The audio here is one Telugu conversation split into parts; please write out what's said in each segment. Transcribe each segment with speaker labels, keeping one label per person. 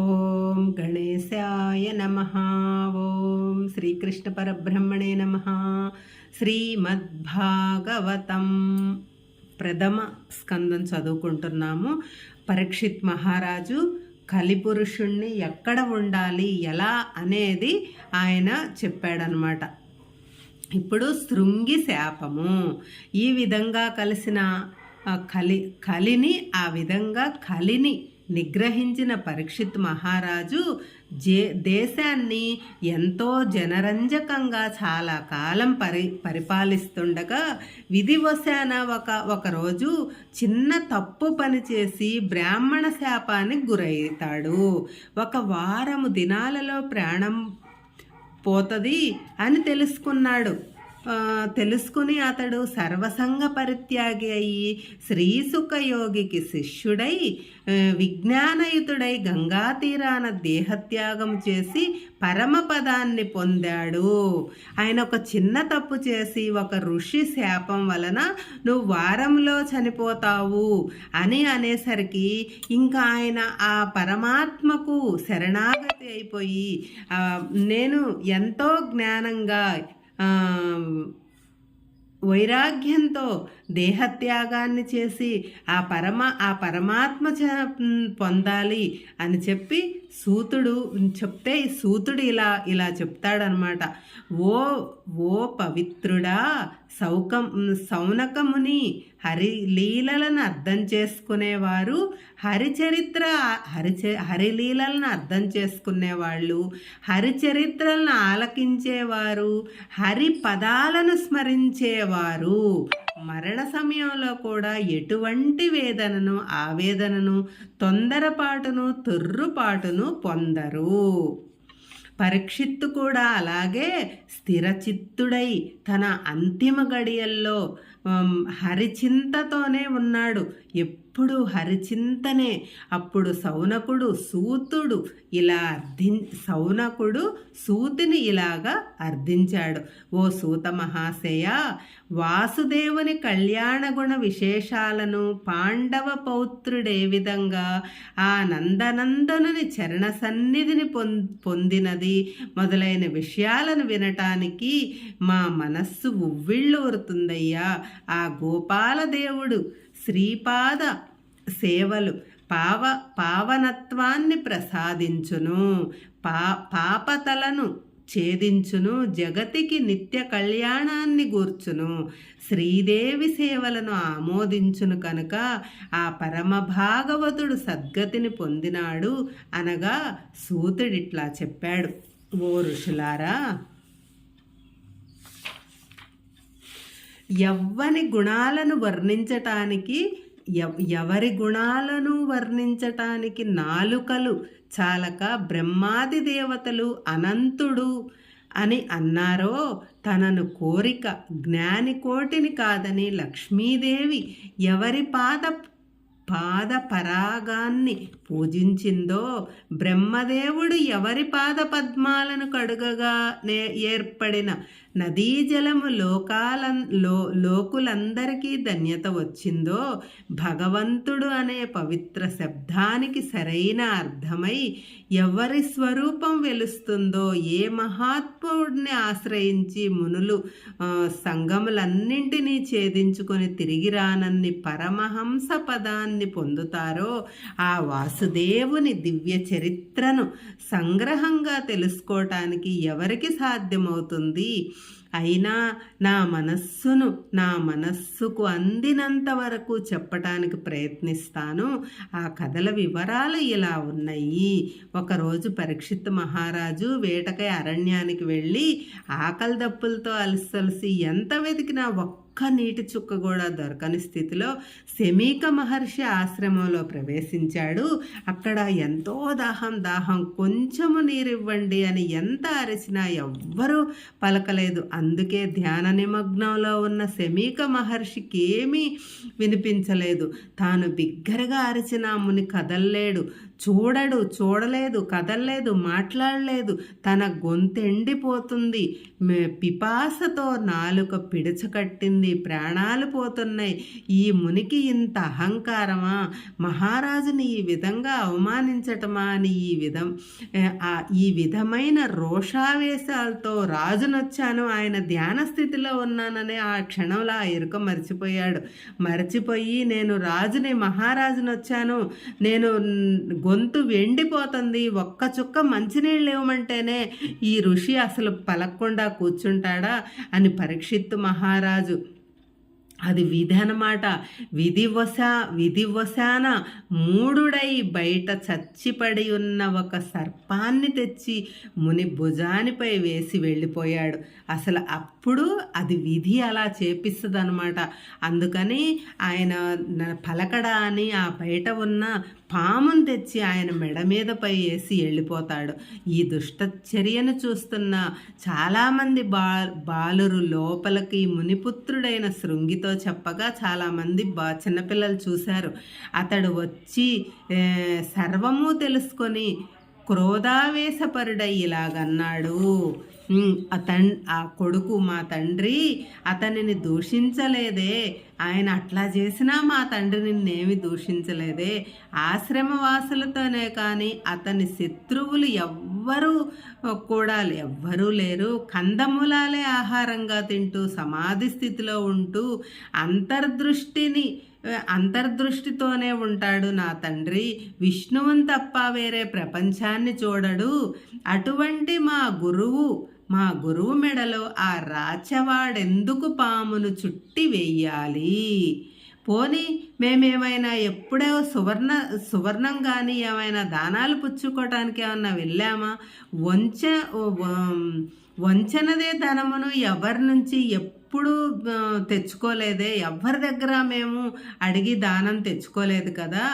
Speaker 1: ఓం గణేశాయ నమః. ఓం శ్రీకృష్ణ పరబ్రహ్మణే నమః. శ్రీమద్భాగవతం ప్రథమ స్కందం చదువుకుంటున్నాము. పరీక్షిత్ మహారాజు కలిపురుషుణ్ణి ఎక్కడ ఉండాలి ఎలా అనేది ఆయన చెప్పాడనమాట. ఇప్పుడు శృంగి శాపము ఈ విధంగా కలిసిన కలిని ఆ విధంగా కలిని నిగ్రహించిన పరీక్షిత్ మహారాజు దేశాన్ని ఎంతో జనరంజకంగా చాలా కాలం పరిపాలిస్తుండగా విధివశాన ఒకరోజు చిన్న తప్పు పని చేసి బ్రాహ్మణ శాపానికి గురవుతాడు. ఒక వారము దినాలలో ప్రాణం పోతుంది అని తెలుసుకుని అతడు సర్వసంగ పరిత్యాగి అయి శ్రీసుఖయోగికి శిష్యుడై విజ్ఞానయుతుడై గంగా తీరాన దేహత్యాగం చేసి పరమపదాన్ని పొందాడు. ఆయన ఒక చిన్న తప్పు చేసి ఒక ఋషి శాపం వలన నువ్వు వారంలో చనిపోతావు అని అనేసరికి ఇంకా ఆయన ఆ పరమాత్మకు శరణాగతి అయిపోయి నేను ఎంతో జ్ఞానంగా వైరాగ్యంతో దేహత్యాగాన్ని చేసి ఆ పరమాత్మ పొందాలి అని చెప్పి సూతుడు ఇలా చెప్తాడనమాట. ఓ పవిత్రుడా, సౌనకముని హరిలీలలను అర్థం చేసుకునేవారు, హరిలీలలను అర్థం చేసుకునేవాళ్ళు, హరిచరిత్రలను ఆలకించేవారు, హరి పదాలను స్మరించేవారు మరణ సమయంలో కూడా ఎటువంటి వేదనను ఆవేదనను తొందరపాటును తొర్రుపాటును పొందరు. పరీక్షిత్తు కూడా అలాగే స్థిరచిత్తుడై తన అంతిమ గడియల్లో హరిచింతతోనే ఉన్నాడు. ఎప్పుడు హరిచింతనే. అప్పుడు సౌనకుడు సూతిని ఇలాగా అర్థించాడు. ఓ సూత మహాశయ, వాసుదేవుని కళ్యాణగుణ విశేషాలను పాండవ పౌత్రుడే విధంగా ఆ నందనందనుని చరణ సన్నిధిని పొందినది మొదలైన విషయాలను వినటానికి మా మనస్సు ఉవ్విళ్ళూరుతుందయ్యా. ఆ గోపాలదేవుడు శ్రీపాద సేవలు పావనత్వాన్ని ప్రసాదించును, పాపతలను ఛేదించును, జగతికి నిత్య కళ్యాణాన్ని గూర్చును, శ్రీదేవి సేవలను ఆమోదించును కనుక ఆ పరమ భాగవతుడు సద్గతిని పొందినాడు అనగా సూతుడిట్లా చెప్పాడు. ఓ ఋషులారా, ఎవరి గుణాలను వర్ణించటానికి నాలుకలు చాలక బ్రహ్మాది దేవతలు అనంతుడు అని అన్నారో, తనను కోరిక జ్ఞానికోటిని కాదని లక్ష్మీదేవి ఎవరి పాద పరాగాన్ని పూజించిందో, బ్రహ్మదేవుడు ఎవరి పాద పద్మాలను కడుగగా ఏర్పడిన నదీజలము లోకులందరికీ ధన్యత వచ్చిందో, భగవంతుడు అనే పవిత్ర శబ్దానికి సరైన అర్థమై ఎవరి స్వరూపం వెలుస్తుందో, ఏ మహాత్ముడిని ఆశ్రయించి మునులు సంగములన్నింటినీ ఛేదించుకొని తిరిగి రానన్ని పరమహంస పదాన్ని పొందుతారో, ఆ వాసుదేవుని దివ్య చరిత్రను సంగ్రహంగా తెలుసుకోవటానికి ఎవరికి సాధ్యమవుతుంది? అయినా నా మనస్సుకు అందినంత వరకు చెప్పటానికి ప్రయత్నిస్తాను. ఆ కథల వివరాలు ఇలా ఉన్నాయి. ఒకరోజు పరీక్షిత్ మహారాజు వేటకై అరణ్యానికి వెళ్ళి ఆకలి దప్పులతో అలసి ఎంత వెతికినా ఒక్క నీటి చుక్క కూడా దొరకని స్థితిలో శమీక మహర్షి ఆశ్రమంలో ప్రవేశించాడు. అక్కడ ఎంతో దాహం, కొంచెము నీరివ్వండి అని ఎంత అరిచినా ఎవ్వరూ పలకలేదు. అందుకే ధ్యాన నిమగ్నంలో ఉన్న శమీక మహర్షికి ఏమీ వినిపించలేదు. తాను బిగ్గరగా అరిచిన ముని కదల్లేడు, చూడలేదు, కదల్లేదు, మాట్లాడలేదు. తన గొంతెండిపోతుంది. పిపాసతో నాలుక పిడచకట్టింది. జరిగింది, ప్రాణాలు పోతున్నాయి. ఈ మునికి ఇంత అహంకారమా, మహారాజుని ఈ విధంగా అవమానించటమా అని ఈ విధమైన రోషావేశాలతో రాజునొచ్చాను, ఆయన ధ్యాన స్థితిలో ఉన్నాననే ఆ క్షణంలో ఆ ఎరుక మర్చిపోయి నేను రాజుని, మహారాజునొచ్చాను, నేను గొంతు ఎండిపోతుంది, ఒక్క చుక్క మంచినీళ్ళు ఇవ్వమంటేనే ఈ ఋషి అసలు పలక్కుండా కూర్చుంటాడా అని పరీక్షిత్తు మహారాజు, అది విధి అన్నమాట, విధివశాన మూఢుడై బయట చచ్చిపడి ఉన్న ఒక సర్పాన్ని తెచ్చి ముని భుజానిపై వేసి వెళ్ళిపోయాడు. అసలు అప్పుడు అది విధి అలా చేపిస్తుంది అనమాట. అందుకని ఆయన పలకడా అని ఆ బయట ఉన్న పామును తెచ్చి ఆయన మెడ మీదపై వేసి వెళ్ళిపోతాడు. ఈ దుష్టచర్యను చూస్తున్న చాలామంది బాలురు లోపలికి మునిపుత్రుడైన శృంగితో చెప్పగా చాలామంది చిన్నపిల్లలు చూశారు. అతడు వచ్చి సర్వము తెలుసుకొని క్రోధావేశపరుడై ఇలాగన్నాడు, ఆ కొడుకు మా తండ్రి అతనిని దూషించలేదే, ఆయన అట్లా చేసినా మా తండ్రి నిన్నేమి దూషించలేదే, ఆశ్రమవాసులతోనే కానీ అతని శత్రువులు ఎవ్వరూ లేరు, కందమూలాలే ఆహారంగా తింటూ సమాధి స్థితిలో ఉంటూ అంతర్దృష్టితోనే ఉంటాడు నా తండ్రి, విష్ణువుని తప్ప వేరే ప్రపంచాన్ని చూడడు. అటువంటి మా గురువు మెడలో ఆ రాచవాడెందుకు పామును చుట్టి వెయ్యాలి? పోనీ మేమేమైనా ఎప్పుడో సువర్ణం కానీ ఏమైనా దానాలు పుచ్చుకోవటానికి ఏమన్నా వెళ్ళామా? వంచనదే ధనమును ఎవరి నుంచి ఎప్పుడు తెచ్చుకోలేదే, ఎవరి దగ్గర మేము అడిగి దానం తెచ్చుకోలేదు కదా.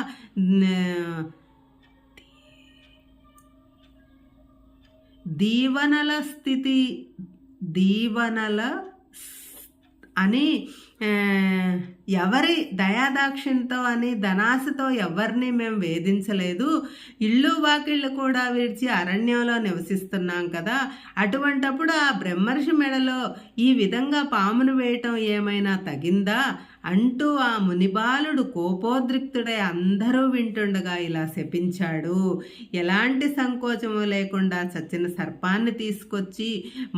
Speaker 1: దీవనల అని ఎవరి దయాదాక్షిణ్యంతో అని ధనాశతో ఎవరిని మేము వేధించలేదు. ఇళ్ళు వాకిళ్ళు కూడా విడిచి అరణ్యంలో నివసిస్తున్నాం కదా. అటువంటప్పుడు ఆ బ్రహ్మర్షి మెడలో ఈ విధంగా పామును వేయటం ఏమైనా తగిందా అంటూ ఆ మునిబాలుడు కోపోద్రిక్తుడై అందరూ వింటుండగా ఇలా శపించాడు. ఎలాంటి సంకోచము లేకుండా చచ్చిన సర్పాన్ని తీసుకొచ్చి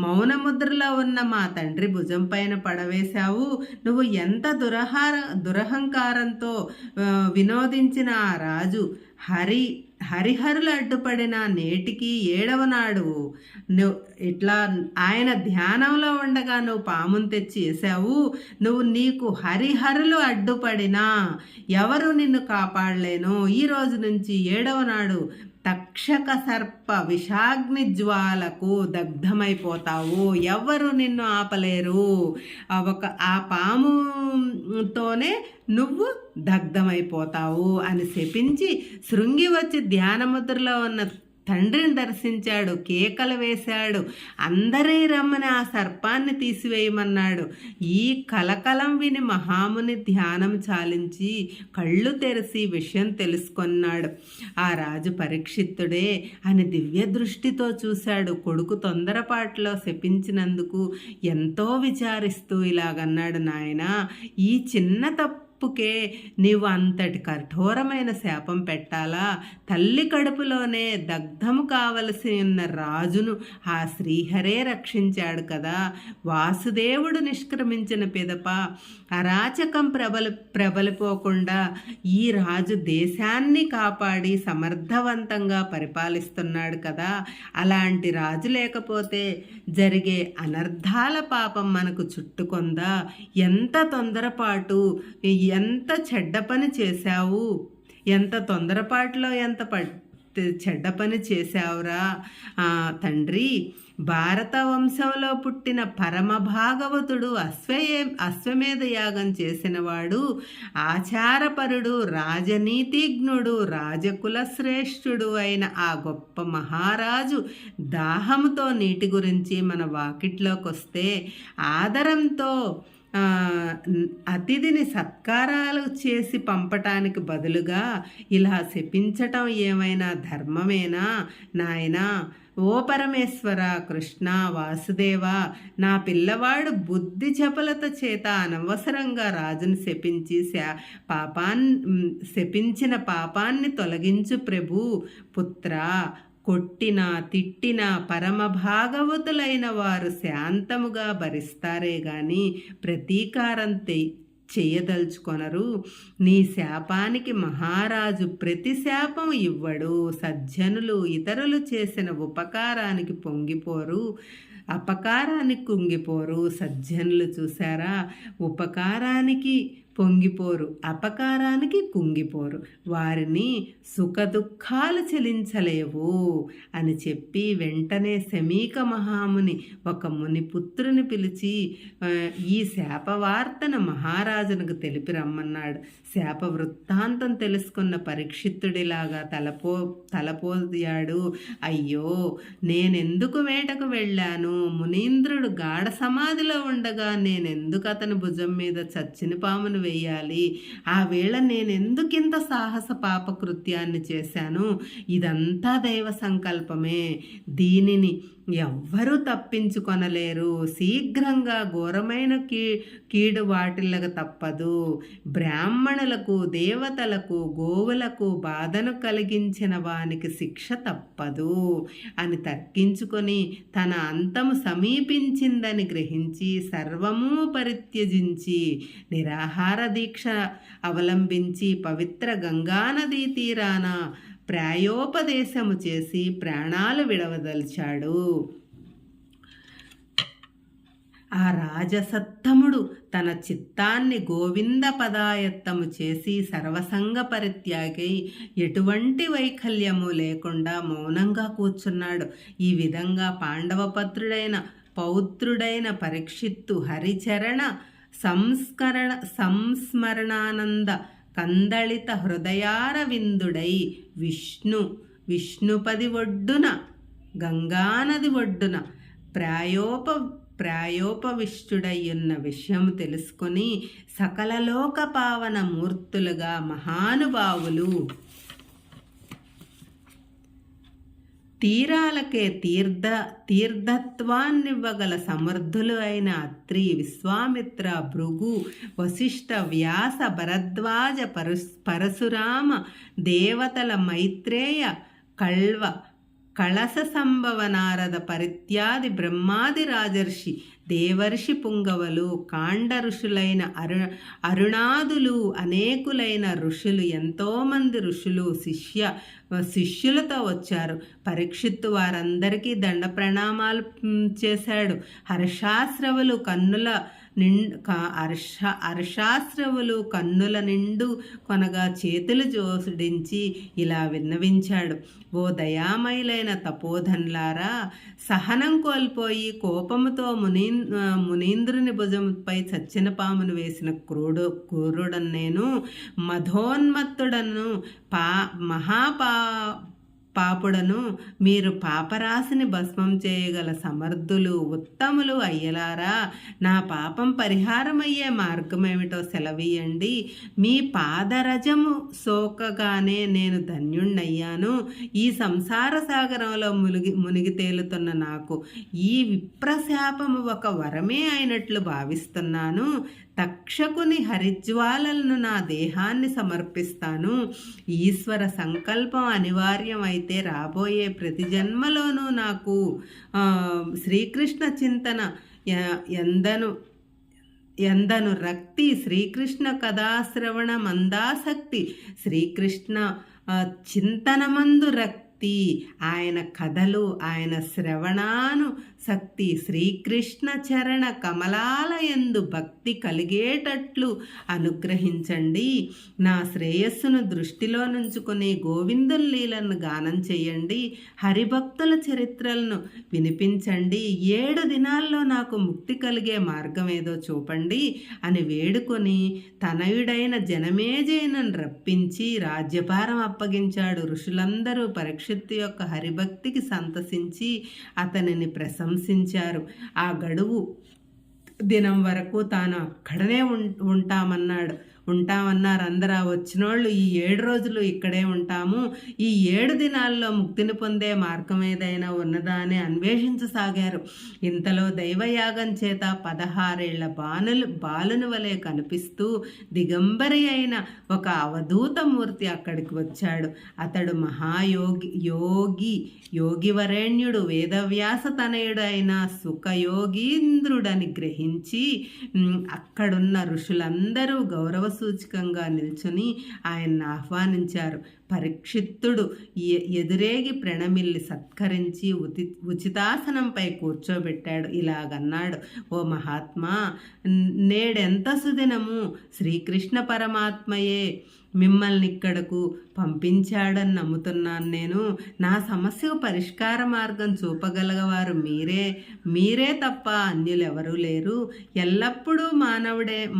Speaker 1: మౌనముద్రలో ఉన్న మా తండ్రి భుజం పైన పడవేశావు. నువ్వు ఎంత దురహంకారంతో వినోదించిన ఆ రాజు హరిహరులు అడ్డుపడిన నేటికి 7వ నాడు ఇట్లా ఆయన ధ్యానంలో ఉండగా నువ్వు పామును తెచ్చి వేసావు. నీకు హరిహరులు అడ్డుపడినా ఎవరు నిన్ను కాపాడలేను. ఈ రోజు నుంచి 7వ నాడు తక్షక సర్ప విషాగ్ని జ్వాలకు దగ్ధమైపోతావు, ఎవరు నిన్ను ఆపలేరు. ఆ పాముతోనే నువ్వు దగ్ధమైపోతావు అని శపించి శృంగి వచ్చి ధ్యానముద్రలో ఉన్న తండ్రిని దర్శించాడు, కేకలు వేశాడు, అందరే రమ్మని ఆ సర్పాన్ని తీసివేయమన్నాడు. ఈ కలకలం విని మహాముని ధ్యానం చాలించి కళ్ళు తెరిచి విషయం తెలుసుకున్నాడు. ఆ రాజు పరీక్షిత్తుడే అని దివ్య దృష్టితో చూశాడు. కొడుకు తొందరపాటులో శపించినందుకు ఎంతో విచారిస్తూ ఇలాగన్నాడు, నాయనా, ఈ చిన్న తప్పుకే నీవు అంతటి కఠోరమైన శాపం పెట్టాలా? తల్లి కడుపులోనే దగ్ధము కావలసి ఉన్న రాజును ఆ శ్రీహరే రక్షించాడు కదా. వాసుదేవుడు నిష్క్రమించిన పిదప అరాచకం ప్రబలిపోకుండా ఈ రాజు దేశాన్ని కాపాడి సమర్థవంతంగా పరిపాలిస్తున్నాడు కదా. అలాంటి రాజు లేకపోతే జరిగే అనర్థాల పాపం మనకు చుట్టుకొందా? ఎంత తొందరపాటు, ఎంత చెడ్డ పని చేశావు, ఎంత తొందరపాటులో ఎంత చెడ్డ పని చేశావురా తండ్రి. భారత వంశంలో పుట్టిన పరమ భాగవతుడు, అశ్వమేధ యాగం చేసినవాడు, ఆచారపరుడు, రాజనీతిజ్ఞుడు, రాజకుల శ్రేష్ఠుడు అయిన ఆ గొప్ప మహారాజు దాహంతో నీటి గురించి మన వాకిట్లోకి వస్తే ఆదరంతో అతిథిని సత్కారాలు చేసి పంపటానికి బదులుగా ఇలా శపించటం ఏమైనా ధర్మమేనా నాయనా? ఓ పరమేశ్వర, కృష్ణ, వాసుదేవ, నా పిల్లవాడు బుద్ధి చపలత చేత అనవసరంగా రాజును శపించిన పాపాన్ని తొలగించు ప్రభు. పుత్ర, కొట్టినా తిట్టినా పరమ భాగవతులైన వారు శాంతముగా భరిస్తారే గాని ప్రతీకారం చెయ్యదలుచుకొనరు. నీ శాపానికి మహారాజు ప్రతి శాపం ఇవ్వడు. సజ్జనులు ఇతరులు చేసిన ఉపకారానికి పొంగిపోరు, అపకారానికి కుంగిపోరు. సజ్జనులు చూసారా, ఉపకారానికి పొంగిపోరు, అపకారానికి కుంగిపోరు. వారిని సుఖదుఖాలు చెలించలేవు అని చెప్పి వెంటనే శమీక మహాముని ఒక మునిపుత్రుని పిలిచి ఈ శాపవార్తను మహారాజునకు తెలిపి రమ్మన్నాడు. శాప వృత్తాంతం తెలుసుకున్న పరీక్షిత్తుడిలాగా తలపోయాడు. అయ్యో, నేనెందుకు వేటకు వెళ్ళాను? మునీంద్రుడు గాఢ సమాధిలో ఉండగా నేనెందుకు అతని భుజం మీద చచ్చిన పామును వేయాలి? ఆ వేళ నేనెందుకింత సాహస పాపకృత్యాన్ని చేశాను? ఇదంతా దైవ సంకల్పమే. దీనిని ఎవ్వరూ తప్పించుకొనలేరు. శీఘ్రంగా ఘోరమైన కీడు వాటిల్లక తప్పదు. బ్రాహ్మణులకు, దేవతలకు, గోవులకు బాధను కలిగించిన వానికి శిక్ష తప్పదు అని తర్కించుకొని తన అంతము సమీపించిందని గ్రహించి సర్వము పరిత్యజించి నిరాహార దీక్ష అవలంబించి పవిత్ర గంగానదీ తీరాన ప్రాయోపదేశము చేసి ప్రాణాలు విడవదల్చాడు. ఆ రాజసత్తముడు తన చిత్తాన్ని గోవింద పదాయత్తము చేసి సర్వసంగ పరిత్యాగై ఎటువంటి వైకల్యము లేకుండా మౌనంగా కూర్చున్నాడు. ఈ విధంగా పాండవపత్రుడైన పౌత్రుడైన పరీక్షిత్తు హరిచరణ సంస్మరణానంద కందళిత హృదయారవిందుడై విష్ణుపది ఒడ్డున గంగానది ఒడ్డున ప్రాయోపవిష్టుడయ్యున్న విషయం తెలుసుకొని సకల లోక పావన మూర్తులుగా మహానుభావులు తీరాలకే తీర్థత్వాన్నివ్వగల సమర్థులు అయిన అత్రి, విశ్వామిత్ర, భృగు, వశిష్ఠ, వ్యాస, భరద్వాజ, పరశురామ, దేవతల మైత్రేయ, కళస సంభవ, నారద, పరిత్యాది బ్రహ్మాది రాజర్షి, దేవర్షి పుంగవలు, కాండ ఋషులైన అరుణాదులు, అనేకులైన ఋషులు, ఎంతోమంది ఋషులు శిష్యులతో వచ్చారు. పరీక్షిత్తు వారందరికీ దండ ప్రణామాలు చేశాడు. హర్షాశ్రవులు కన్నుల నిండు కొనగా చేతులు జోడించి ఇలా విన్నవించాడు. ఓ దయామయులైన తపోధన్లారా, సహనం కోల్పోయి కోపముతో మునీంద్రుని భుజంపై చచ్చిన పామును వేసిన క్రూరుడను నేను, మధోన్మత్తుడను, పాపుడను. మీరు పాపరాశిని భస్మం చేయగల సమర్థులు, ఉత్తములు అయ్యలారా, నా పాపం పరిహారమయ్యే మార్గమేమిటో సెలవీయండి. మీ పాదరజము సోకగానే నేను ధన్యుణ్ణయ్యాను. ఈ సంసార సాగరంలో మునిగి తేలుతున్న నాకు ఈ విప్రశాపము ఒక వరమే అయినట్లు భావిస్తున్నాను. తక్షకుని హరిజ్వాలలను నా దేహాన్ని సమర్పిస్తాను. ఈశ్వర సంకల్పం అనివార్యం అయితే రాబోయే ప్రతి జన్మలోనూ నాకు శ్రీకృష్ణ చింతన ఎందను రక్తి, శ్రీకృష్ణ కథాశ్రవణ మందాసక్తి, శ్రీకృష్ణ చింతనమందు రక్తి, ఆయన కథలు, ఆయన శ్రవణాను శక్తి, శ్రీకృష్ణ చరణ కమలాలయందు భక్తి కలిగేటట్లు అనుగ్రహించండి. నా శ్రేయస్సును దృష్టిలో నుంచుకుని గోవిందుల లీలను గానం చేయండి. హరిభక్తుల చరిత్రలను వినిపించండి. 7 దినాల్లో నాకు ముక్తి కలిగే మార్గం ఏదో చూపండి అని వేడుకొని తనయుడైన జనమేజయులను రప్పించి రాజ్యభారం అప్పగించాడు. ఋషులందరూ పరీక్షిత్తు యొక్క హరిభక్తికి సంతసించి అతనిని ప్రశంసించారు. ఆ గడువు దినం వరకు తాను అక్కడనే ఉంటామన్నారు అందరూ. వచ్చినోళ్ళు ఈ 7 రోజులు ఇక్కడే ఉంటాము, ఈ 7 దినాల్లో ముక్తిని పొందే మార్గం ఏదైనా ఉన్నదా అని అన్వేషించసాగారు. ఇంతలో దైవయాగం చేత 16 ఏళ్ల బాలుని వలె కనిపిస్తూ దిగంబరి అయిన ఒక అవధూతమూర్తి అక్కడికి వచ్చాడు. అతడు యోగివరేణ్యుడు, వేదవ్యాస తనయుడు అయిన సుఖయోగీంద్రుడని గ్రహించి అక్కడున్న ఋషులందరూ గౌరవ సూచకంగా నిల్చుని ఆయన్ని ఆహ్వానించారు. పరీక్షిత్తుడు ఎదురేగి ప్రణమిల్లి సత్కరించి ఉచితాసనంపై కూర్చోబెట్టాడు. ఇలాగన్నాడు: ఓ మహాత్మా, నేడెంత సుదినము! శ్రీకృష్ణ పరమాత్మయే మిమ్మల్ని ఇక్కడకు పంపించాడని నమ్ముతున్నాను నేను. నా సమస్యకు పరిష్కార మార్గం చూపగలగవారు మీరే తప్ప అన్యులెవరూ లేరు. ఎల్లప్పుడూ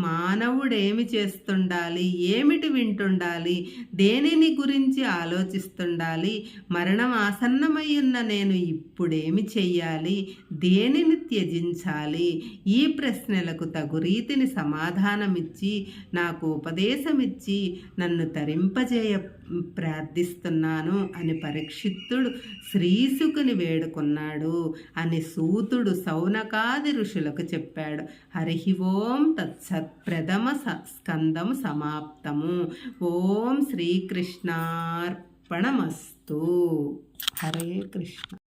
Speaker 1: మానవుడేమి చేస్తుండాలి, ఏమిటి వింటుండాలి, దేనిని గురించి ఆలోచిస్తుండాలి, మరణం ఆసన్నమయ్యున్న నేను ఇప్పుడేమి చెయ్యాలి, దేనిని త్యజించాలి, ఈ ప్రశ్నలకు తగు రీతిని సమాధానమిచ్చి నాకు ఉపదేశమిచ్చి నన్ను తరింపజేయ ప్రార్థిస్తున్నాను అని పరీక్షిత్తుడు శ్రీశుకుని వేడుకున్నాడు అని సూతుడు సౌనకాది ఋషులకు చెప్పాడు. హరి ఓం తత్సత్. ప్రథమ స్కందం సమాప్తము. ఓం శ్రీకృష్ణార్పణమస్తు. హరే కృష్ణ.